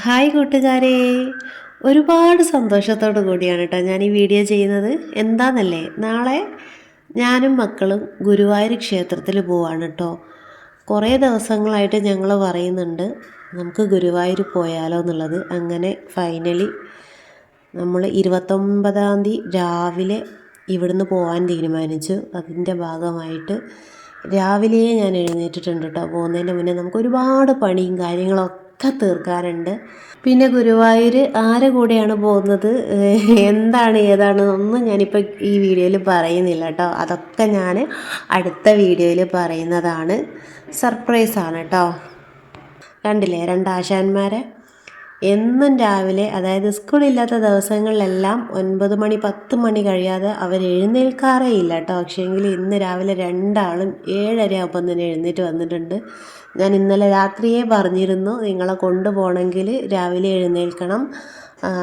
Hi കൂട്ടുകാരെ, ഒരുപാട് സന്തോഷത്തോടു കൂടിയാണ് കേട്ടോ ഞാൻ ഈ വീഡിയോ ചെയ്യുന്നത്. എന്താണെന്നല്ലേ, നാളെ ഞാനും മക്കളും ഗുരുവായൂർ ക്ഷേത്രത്തിൽ പോവാണ് കേട്ടോ. കുറേ ദിവസങ്ങളായിട്ട് ഞങ്ങൾ പറയുന്നുണ്ട് നമുക്ക് ഗുരുവായൂർ പോയാലോ എന്നുള്ളത്. അങ്ങനെ ഫൈനലി നമ്മൾ 29-ാം തീയതി രാവിലെ ഇവിടുന്ന് പോകാൻ തീരുമാനിച്ചു. അതിൻ്റെ ഭാഗമായിട്ട് രാവിലെ ഞാൻ എഴുന്നേറ്റിട്ടുണ്ട് കേട്ടോ. പോകുന്നതിൻ്റെ മുന്നേ നമുക്ക് ഒരുപാട് പണിയും കാര്യങ്ങളൊക്കെ തീർക്കാറുണ്ട്. പിന്നെ ഗുരുവായൂർ ആരെ കൂടെയാണ് പോകുന്നത്, എന്താണ് ഏതാണെന്നൊന്നും ഞാനിപ്പോൾ ഈ വീഡിയോയിൽ പറയുന്നില്ല കേട്ടോ. അതൊക്കെ ഞാൻ അടുത്ത വീഡിയോയിൽ പറയുന്നതാണ്. സർപ്രൈസാണ് കേട്ടോ. കണ്ടില്ലേ രണ്ടാശാന്മാരെ എന്നും രാവിലെ, അതായത് സ്കൂളില്ലാത്ത ദിവസങ്ങളിലെല്ലാം 9 മണി 10 മണി കഴിയാതെ അവർ എഴുന്നേൽക്കാറേ ഇല്ല കേട്ടോ. പക്ഷേങ്കിൽ ഇന്ന് രാവിലെ രണ്ടാളും 7:30 ആകുമ്പോൾ തന്നെ എഴുന്നേറ്റ് വന്നിട്ടുണ്ട്. ഞാൻ ഇന്നലെ രാത്രിയേ പറഞ്ഞിരുന്നു നിങ്ങളെ കൊണ്ടുപോകണമെങ്കിൽ രാവിലെ എഴുന്നേൽക്കണം,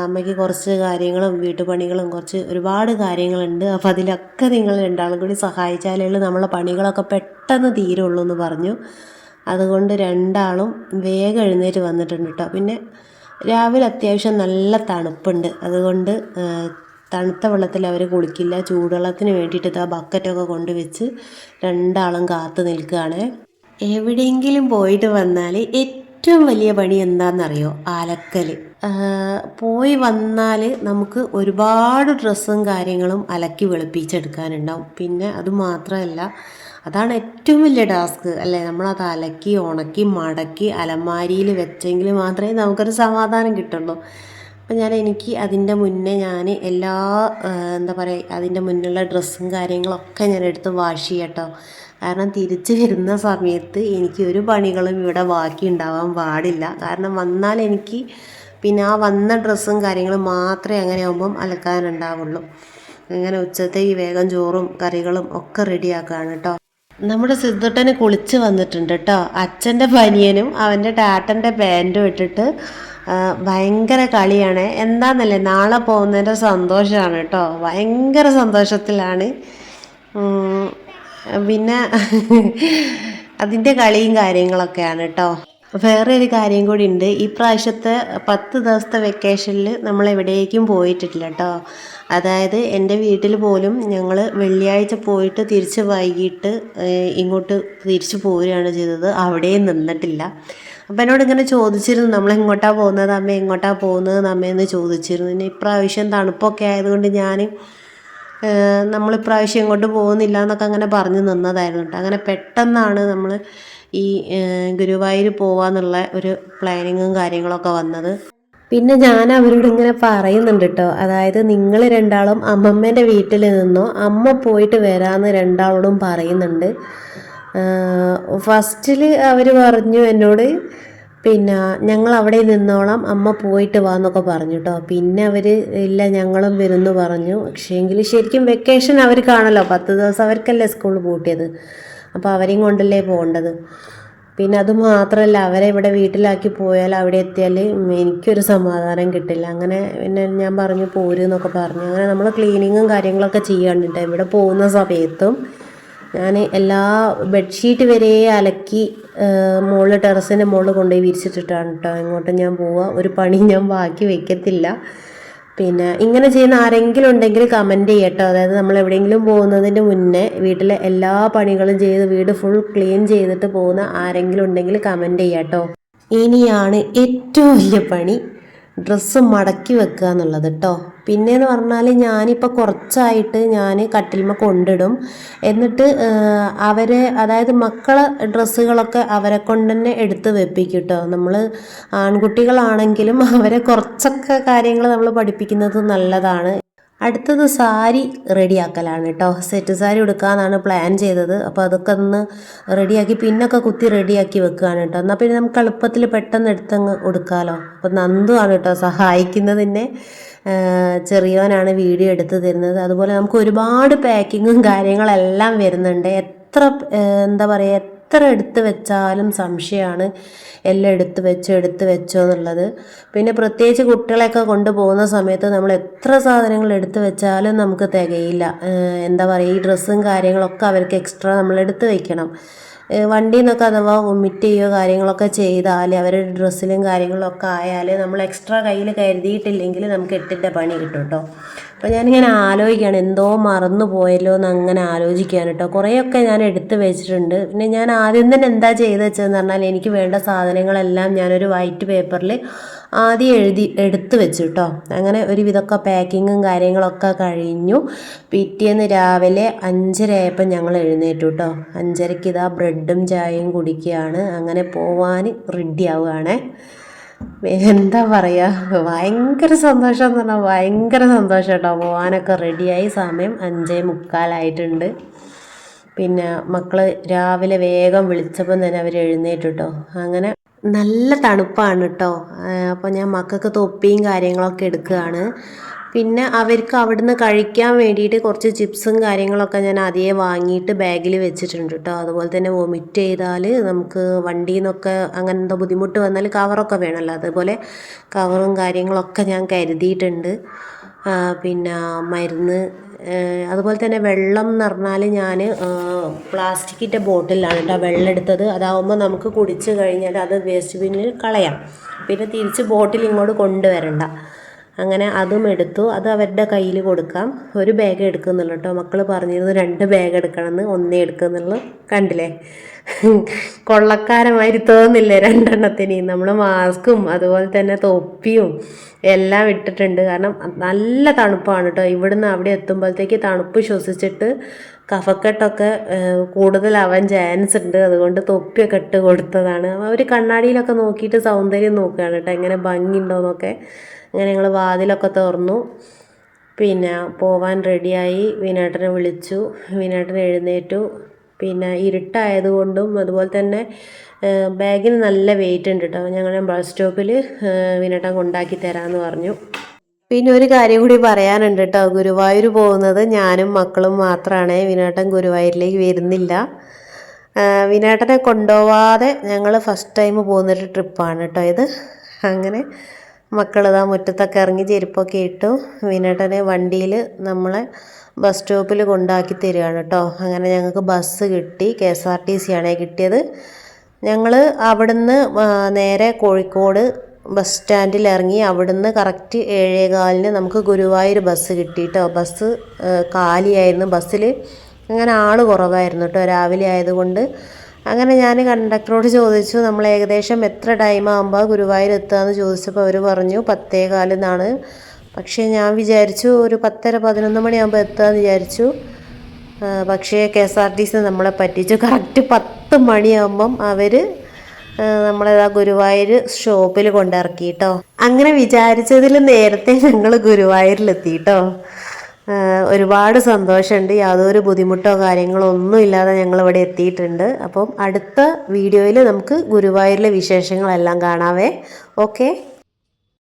അമ്മയ്ക്ക് കുറച്ച് കാര്യങ്ങളും വീട്ടുപണികളും ഒരുപാട് കാര്യങ്ങളുണ്ട്, അപ്പോൾ അതിലൊക്കെ നിങ്ങൾ രണ്ടാളും കൂടി സഹായിച്ചാലേ നമ്മളെ പണികളൊക്കെ പെട്ടെന്ന് തീരുള്ളൂ എന്ന് പറഞ്ഞു. അതുകൊണ്ട് രണ്ടാളും വേഗം എഴുന്നേറ്റ് വന്നിട്ടുണ്ട് കേട്ടോ. പിന്നെ രാവിലെ അത്യാവശ്യം നല്ല തണുപ്പുണ്ട്, അതുകൊണ്ട് തണുത്ത വെള്ളത്തിൽ അവർ കുളിക്കില്ല. ചൂടുവെള്ളത്തിന് വേണ്ടിയിട്ട് ആ ബക്കറ്റൊക്കെ കൊണ്ടുവച്ച് രണ്ടാളും കാത്തു നിൽക്കുകയാണ്. എവിടെയെങ്കിലും പോയിട്ട് വന്നാൽ ഏറ്റവും വലിയ പണി എന്താണെന്നറിയോ? അലക്കൽ. പോയി വന്നാൽ നമുക്ക് ഒരുപാട് ഡ്രസ്സും കാര്യങ്ങളും അലക്കി വെളുപ്പിച്ചെടുക്കാനുണ്ടാവും. പിന്നെ അതുമാത്രമല്ല, അതാണ് ഏറ്റവും വലിയ ടാസ്ക് അല്ലേ? നമ്മളത് അലക്കി ഉണക്കി മടക്കി അലമാരിയിൽ വെച്ചെങ്കിൽ മാത്രമേ നമുക്കൊരു സമാധാനം കിട്ടുള്ളൂ. അപ്പം എനിക്ക് അതിൻ്റെ മുന്നേ എല്ലാ എന്താ പറയുക, അതിൻ്റെ മുന്നുള്ള ഡ്രസ്സും കാര്യങ്ങളൊക്കെ ഞാൻ എടുത്ത് വാഷ് ചെയ്യട്ടോ. കാരണം തിരിച്ച് വരുന്ന സമയത്ത് എനിക്ക് ഒരു പണികളും ഇവിടെ ബാക്കി ഉണ്ടാവാൻ പാടില്ല. കാരണം വന്നാൽ എനിക്ക് പിന്നെ ആ വന്ന ഡ്രസ്സും കാര്യങ്ങളും മാത്രമേ അങ്ങനെ ആകുമ്പം അലക്കാനുണ്ടാവുള്ളൂ. അങ്ങനെ ഉച്ചത്തേക്ക് വേഗം ചോറും കറികളും ഒക്കെ റെഡിയാക്കുകയാണ് കേട്ടോ. നമ്മുടെ സിദ്ധുട്ടന് കുളിച്ച് വന്നിട്ടുണ്ട് കേട്ടോ. അച്ഛൻ്റെ ബനിയനും അവൻ്റെ ടാറ്റൻ്റെ പാൻറ്റും ഇട്ടിട്ട് ഭയങ്കര കളിയാണ്. എന്താണെന്നല്ലേ, നാളെ പോകുന്നതിൻ്റെ സന്തോഷമാണ് കേട്ടോ. ഭയങ്കര സന്തോഷത്തിലാണ്. പിന്നെ അതിൻ്റെ കളിയും കാര്യങ്ങളൊക്കെയാണ് കേട്ടോ. വേറെ ഒരു കാര്യം കൂടി ഉണ്ട്. ഈ പ്രാവശ്യത്തെ 10 ദിവസത്തെ വെക്കേഷനിൽ നമ്മൾ എവിടേക്കും പോയിട്ടില്ല കേട്ടോ. അതായത് എൻ്റെ വീട്ടിൽ പോലും ഞങ്ങൾ വെള്ളിയാഴ്ച പോയിട്ട് തിരിച്ച് വൈകിട്ട് ഇങ്ങോട്ട് തിരിച്ചു പോരുകയാണ് ചെയ്തത്. അവിടെയും നിന്നിട്ടില്ല. അപ്പം എന്നോട് ഇങ്ങനെ ചോദിച്ചിരുന്നു, നമ്മൾ എങ്ങോട്ടാണ് പോകുന്നത് അമ്മ, എങ്ങോട്ടാണ് പോകുന്നത് അമ്മയെന്ന് ചോദിച്ചിരുന്നു. പിന്നെ ഇപ്രാവശ്യം തണുപ്പൊക്കെ ആയതുകൊണ്ട് നമ്മളിപ്രാവശ്യം എങ്ങോട്ട് പോകുന്നില്ല എന്നൊക്കെ അങ്ങനെ പറഞ്ഞു നിന്നതായിരുന്നു കേട്ടോ. അങ്ങനെ പെട്ടെന്നാണ് നമ്മൾ ഈ ഗുരുവായൂർ പോവാന്നുള്ള ഒരു പ്ലാനിങ്ങും കാര്യങ്ങളൊക്കെ വന്നത്. പിന്നെ ഞാൻ അവരോട് ഇങ്ങനെ പറയുന്നുണ്ട് കേട്ടോ. അതായത് നിങ്ങൾ രണ്ടാളും അമ്മമ്മേൻ്റെ വീട്ടിൽ നിന്നോ, അമ്മ പോയിട്ട് വരാമെന്ന് രണ്ടാളോടും പറയുന്നുണ്ട്. ഫസ്റ്റിൽ അവർ പറഞ്ഞു എന്നോട്, പിന്നെ ഞങ്ങൾ അവിടെ നിന്നോളാം, അമ്മ പോയിട്ട് വാന്നൊക്കെ പറഞ്ഞു കേട്ടോ. പിന്നെ അവർ ഇല്ല ഞങ്ങളും വരുന്നു പറഞ്ഞു. പക്ഷേങ്കിൽ ശരിക്കും വെക്കേഷൻ അവർ കാണല്ലോ, 10 ദിവസം അവർക്കല്ലേ സ്കൂൾ പൂട്ടിയത്, അപ്പോൾ അവരെയും കൊണ്ടല്ലേ പോകേണ്ടത്. പിന്നെ അതുമാത്രമല്ല, അവരെ ഇവിടെ വീട്ടിലാക്കി പോയാൽ അവിടെ എത്തിയാൽ എനിക്കൊരു സമാധാനം കിട്ടില്ല. അങ്ങനെ പിന്നെ ഞാൻ പറഞ്ഞു പോരുന്നൊക്കെ പറഞ്ഞു. അങ്ങനെ നമ്മൾ ക്ലീനിങ്ങും കാര്യങ്ങളൊക്കെ ചെയ്യാണ്ടിട്ട് ഇവിടെ പോകുന്ന സമയത്തും ഞാൻ എല്ലാ ബെഡ്ഷീറ്റ് വരെ അലക്കി ടെറസിൻ്റെ മുകളിൽ കൊണ്ടുപോയി വിരിച്ചിട്ടിട്ടാണ് കേട്ടോ ഇങ്ങോട്ട് ഞാൻ പോവുക. ഒരു പണി ഞാൻ ബാക്കി വയ്ക്കത്തില്ല. പിന്നെ ഇങ്ങനെ ചെയ്യുന്ന ആരെങ്കിലും ഉണ്ടെങ്കിൽ കമൻറ്റ് ചെയ്യട്ടോ. അതായത് നമ്മൾ എവിടെയെങ്കിലും പോകുന്നതിൻ്റെ മുന്നേ വീട്ടിലെ എല്ലാ പണികളും ചെയ്ത് വീട് ഫുൾ ക്ലീൻ ചെയ്തിട്ട് പോകുന്ന ആരെങ്കിലും ഉണ്ടെങ്കിൽ കമൻറ്റ് ചെയ്യാട്ടോ. ഇനിയാണ് ഏറ്റവും വലിയ പണി, ഡ്രസ്സ് മടക്കി വെക്കുക എന്നുള്ളത് കേട്ടോ. പിന്നെയെന്ന് പറഞ്ഞാൽ ഞാനിപ്പോൾ കുറച്ചായിട്ട് ഞാൻ കട്ടിൽമ കൊണ്ടിടും. എന്നിട്ട് അതായത് മക്കളെ ഡ്രസ്സുകളൊക്കെ അവരെ കൊണ്ട് തന്നെ എടുത്ത് വെപ്പിക്കും കേട്ടോ. നമ്മൾ ആൺകുട്ടികളാണെങ്കിലും അവരെ കുറച്ചൊക്കെ കാര്യങ്ങൾ നമ്മൾ പഠിപ്പിക്കുന്നത് നല്ലതാണ്. അടുത്തത് സാരി റെഡിയാക്കലാണ് കേട്ടോ. സെറ്റ് സാരി എടുക്കാമെന്നാണ് പ്ലാൻ ചെയ്തത്. അപ്പോൾ അതൊക്കെ ഒന്ന് റെഡിയാക്കി പിന്നൊക്കെ കുത്തി റെഡിയാക്കി വെക്കുകയാണ് കേട്ടോ. എന്നാൽ പിന്നെ നമുക്ക് എളുപ്പത്തിൽ പെട്ടെന്ന് എടുത്തങ്ങ് കൊടുക്കാമല്ലോ. അപ്പോൾ നന്ദു ആണ് കേട്ടോ സഹായിക്കുന്നതിൻ്റെ. ചെറിയവനാണ് വീഡിയോ എടുത്ത് തരുന്നത്. അതുപോലെ നമുക്ക് ഒരുപാട് പാക്കിങ്ങും കാര്യങ്ങളെല്ലാം വരുന്നുണ്ട്. എന്താ പറയുക, എത്ര എടുത്ത് വെച്ചാലും സംശയമാണ് എല്ലാം എടുത്ത് വെച്ചോ എന്നുള്ളത്. പിന്നെ പ്രത്യേകിച്ച് കുട്ടികളെയൊക്കെ കൊണ്ടുപോകുന്ന സമയത്ത് നമ്മൾ എത്ര സാധനങ്ങൾ എടുത്ത് വെച്ചാലും നമുക്ക് തികയില്ല. എന്താ പറയുക, ഈ ഡ്രസ്സും കാര്യങ്ങളൊക്കെ അവർക്ക് എക്സ്ട്രാ നമ്മൾ എടുത്ത് വയ്ക്കണം. വണ്ടിയിൽ നിന്നൊക്കെ അഥവാ വൊമിറ്റ് ചെയ്യുകയോ കാര്യങ്ങളൊക്കെ ചെയ്താൽ അവരുടെ ഡ്രസ്സിലും കാര്യങ്ങളൊക്കെ ആയാൽ നമ്മൾ എക്സ്ട്രാ കയ്യിൽ കരുതിയിട്ടില്ലെങ്കിൽ നമുക്ക് 8ൻ്റെ പണി കിട്ടും കേട്ടോ. അപ്പോൾ ഞാനിങ്ങനെ ആലോചിക്കുകയാണ്, എന്തോ മറന്നു പോയല്ലോ എന്ന് അങ്ങനെ ആലോചിക്കുകയാണ് കേട്ടോ. കുറേയൊക്കെ ഞാൻ എടുത്ത് വെച്ചിട്ടുണ്ട്. പിന്നെ ഞാൻ ആദ്യം തന്നെ എന്താ ചെയ്ത് വെച്ചതെന്ന് പറഞ്ഞാൽ എനിക്ക് വേണ്ട സാധനങ്ങളെല്ലാം ഞാനൊരു വൈറ്റ് പേപ്പറിൽ ആദ്യം എടുത്ത് വെച്ചു കേട്ടോ. അങ്ങനെ ഒരുവിധമൊക്കെ പാക്കിങ്ങും കാര്യങ്ങളൊക്കെ കഴിഞ്ഞു. പിറ്റേന്ന് രാവിലെ 5:30 ആയപ്പോൾ ഞങ്ങൾ എഴുന്നേറ്റു കേട്ടോ. 5:30ക്ക് ഇതാ ബ്രെഡും ചായയും കുടിക്കുകയാണ്. അങ്ങനെ പോവാൻ റെഡി ആവുകയാണേ. എന്താ പറയുക, ഭയങ്കര സന്തോഷം എന്ന് പറഞ്ഞാൽ ഭയങ്കര സന്തോഷം കേട്ടോ. പോകാനൊക്കെ റെഡിയായി. സമയം 5:45 പിന്നെ മക്കൾ രാവിലെ വേഗം വിളിച്ചപ്പം തന്നെ അവർ എഴുന്നേറ്റു കേട്ടോ. അങ്ങനെ നല്ല തണുപ്പാണ് കേട്ടോ. അപ്പോൾ ഞാൻ മക്കൾക്ക് തൊപ്പിയും കാര്യങ്ങളൊക്കെ എടുക്കുകയാണ്. പിന്നെ അവർക്ക് അവിടുന്ന് കഴിക്കാൻ വേണ്ടിയിട്ട് കുറച്ച് ചിപ്സും കാര്യങ്ങളൊക്കെ ഞാൻ ആദ്യമേ വാങ്ങിയിട്ട് ബാഗിൽ വെച്ചിട്ടുണ്ട് കേട്ടോ. അതുപോലെ തന്നെ വൊമിറ്റ് ചെയ്താൽ നമുക്ക് വണ്ടിയിൽ നിന്നൊക്കെ അങ്ങനെ എന്തോ ബുദ്ധിമുട്ട് വന്നാൽ കവറൊക്കെ വേണമല്ലോ, അതുപോലെ കവറും കാര്യങ്ങളൊക്കെ ഞാൻ കരുതിയിട്ടുണ്ട്. പിന്നെ മരുന്ന്, അതുപോലെ തന്നെ വെള്ളം എന്ന് പറഞ്ഞാൽ ഞാൻ പ്ലാസ്റ്റിക്കിൻ്റെ ബോട്ടിലാണ് കേട്ടോ വെള്ളം എടുത്തത്. അതാവുമ്പോൾ നമുക്ക് കുടിച്ച് കഴിഞ്ഞാൽ അത് വേസ്റ്റ് ബിന്നിൽ കളയാം, പിന്നെ തിരിച്ച് ബോട്ടിൽ ഇങ്ങോട്ട് കൊണ്ടുവരണ്ട. അങ്ങനെ അതും എടുത്തു. അത് അവരുടെ കയ്യിൽ കൊടുക്കാം. ഒരു ബാഗ് എടുക്കുന്നുള്ളൂ കേട്ടോ. മക്കൾ പറഞ്ഞിരുന്നു 2 ബാഗ് എടുക്കണമെന്ന്, 1 എടുക്കുന്നുള്ളൂ. കണ്ടില്ലേ, കൊള്ളക്കാരമാതിരി തോന്നില്ലേ 2 എണ്ണത്തിന്. നമ്മൾ മാസ്കും അതുപോലെ തന്നെ തൊപ്പിയും എല്ലാം ഇട്ടിട്ടുണ്ട്. കാരണം നല്ല തണുപ്പാണ് കേട്ടോ. ഇവിടുന്ന് അവിടെ എത്തുമ്പോഴത്തേക്ക് തണുപ്പ് ശ്വസിച്ചിട്ട് കഫക്കെട്ടൊക്കെ കൂടുതലാവാൻ ചാൻസ് ഉണ്ട്. അതുകൊണ്ട് തൊപ്പിയൊക്കെ ഇട്ട് കൊടുത്തതാണ്. അവർ കണ്ണാടിയിലൊക്കെ നോക്കിയിട്ട് സൗന്ദര്യം നോക്കുകയാണ് കേട്ടോ, എങ്ങനെ ഭംഗിയുണ്ടോയെന്നൊക്കെ. അങ്ങനെ ഞങ്ങൾ വാതിലൊക്കെ തുറന്നു. പിന്നെ പോവാൻ റെഡിയായി. വിനേട്ടനെ വിളിച്ചു. വിനേട്ടൻ എഴുന്നേറ്റു. പിന്നെ ഇരുട്ടായതുകൊണ്ടും അതുപോലെ തന്നെ ബാഗിന് നല്ല വെയിറ്റ് ഉണ്ട് കേട്ടോ. ഞങ്ങൾ ബസ് സ്റ്റോപ്പിൽ വിനേട്ടൻ കൊണ്ടാക്കി തരാമെന്ന് പറഞ്ഞു. പിന്നെ ഒരു കാര്യം കൂടി പറയാനുണ്ട് കേട്ടോ. ഗുരുവായൂർ പോകുന്നത് ഞാനും മക്കളും മാത്രമാണ്. വിനേട്ടൻ ഗുരുവായൂരിലേക്ക് വരുന്നില്ല. വിനേട്ടനെ കൊണ്ടുപോവാതെ ഞങ്ങൾ ഫസ്റ്റ് ടൈം പോകുന്നൊരു ട്രിപ്പാണ് കേട്ടോ ഇത്. അങ്ങനെ മക്കളിതാ മുറ്റത്തൊക്കെ ഇറങ്ങി ചെരുപ്പൊക്കെ ഇട്ടു. വിനേട്ടനെ വണ്ടിയിൽ നമ്മളെ ബസ് സ്റ്റോപ്പിൽ കൊണ്ടാക്കി തരികയാണ് കേട്ടോ. അങ്ങനെ ഞങ്ങൾക്ക് ബസ് കിട്ടി. KSRTC ആണ് കിട്ടിയത്. ഞങ്ങൾ അവിടുന്ന് നേരെ കോഴിക്കോട് ബസ് സ്റ്റാൻഡിൽ ഇറങ്ങി. അവിടുന്ന് കറക്റ്റ് 7:15 നമുക്ക് ഗുരുവായൂർ ബസ് കിട്ടി കേട്ടോ. ബസ് കാലിയായിരുന്നു. ബസ്സിൽ അങ്ങനെ ആൾ കുറവായിരുന്നു കേട്ടോ, രാവിലെ ആയതുകൊണ്ട്. അങ്ങനെ ഞാൻ കണ്ടക്ടറോട് ചോദിച്ചു നമ്മൾ ഏകദേശം എത്ര ടൈം ആകുമ്പോൾ ഗുരുവായൂർ എത്തുകയെന്ന് ചോദിച്ചപ്പോൾ അവർ പറഞ്ഞു 10:15 എന്നാണ്. പക്ഷേ ഞാൻ വിചാരിച്ചു ഒരു 10:30-11 മണിയാകുമ്പോൾ എത്തുകയെന്ന് വിചാരിച്ചു. പക്ഷേ KSRTC നമ്മളെ പറ്റിച്ചു. കറക്റ്റ് 10 മണിയാകുമ്പം അവർ നമ്മളേതാ ഗുരുവായൂർ ഷോപ്പിൽ കൊണ്ടിറക്കി കേട്ടോ. അങ്ങനെ വിചാരിച്ചതിൽ നേരത്തെ ഞങ്ങൾ ഗുരുവായൂരിലെത്തി കേട്ടോ. ഒരുപാട് സന്തോഷമുണ്ട്. യാതൊരു ബുദ്ധിമുട്ടോ കാര്യങ്ങളോ ഒന്നും ഇല്ലാതെ ഞങ്ങളിവിടെ എത്തിയിട്ടുണ്ട്. അപ്പം അടുത്ത വീഡിയോയിൽ നമുക്ക് ഗുരുവായൂരിലെ വിശേഷങ്ങളെല്ലാം കാണാവേ. ഓക്കെ.